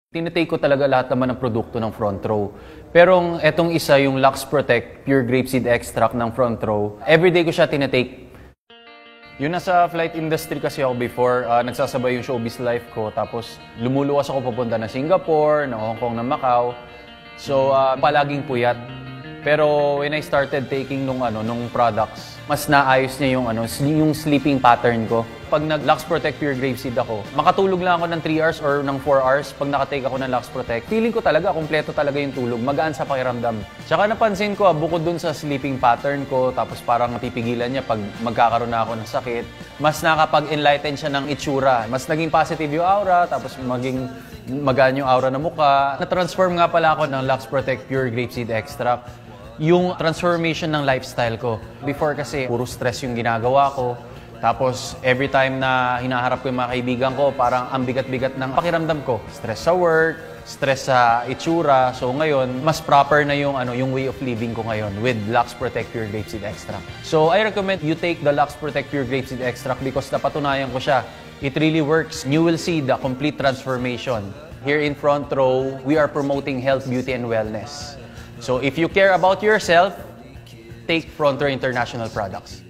Tinitake ko talaga lahat naman ng produkto ng Front Row. Pero etong isa, yung Lux Protect Pure Grapeseed Extract ng Front Row, everyday ko siya tinitake. Yung nasa flight industry kasi ako before, nagsasabay yung showbiz life ko. Tapos lumuluwas ako papunta na Singapore, na Hong Kong, na Macau. So palaging puyat. Pero when I started taking nung products, mas naayos niya yung sleeping pattern ko. Pag nag-Lux Protect Pure Grapeseed ako, makatulog lang ako ng 3 hours or ng 4 hours pag nakatake ako ng Lux Protect. Feeling ko talaga, kompleto talaga yung tulog, magaan sa pakiramdam. Tsaka napansin ko, bukod dun sa sleeping pattern ko, tapos parang napipigilan niya pag magkakaroon na ako ng sakit, mas nakapag-enlighten siya ng itsura. Mas naging positive yung aura, tapos maging magaan yung aura ng mukha. Na-transform nga pala ako ng Lux Protect Pure Grapeseed Extract. Yung transformation ng lifestyle ko. Before kasi, puro stress yung ginagawa ko. Tapos, every time na hinaharap ko yung mga kaibigan ko, parang ang bigat-bigat ng pakiramdam ko. Stress sa work, stress sa itsura. So ngayon, mas proper na yung way of living ko ngayon with Lux Protect Pure Grapeseed Extract. So I recommend you take the Lux Protect Pure Grapeseed Extract because napatunayan ko siya. It really works. You will see the complete transformation. Here in Front Row, we are promoting health, beauty, and wellness. So if you care about yourself, take Front Row International products.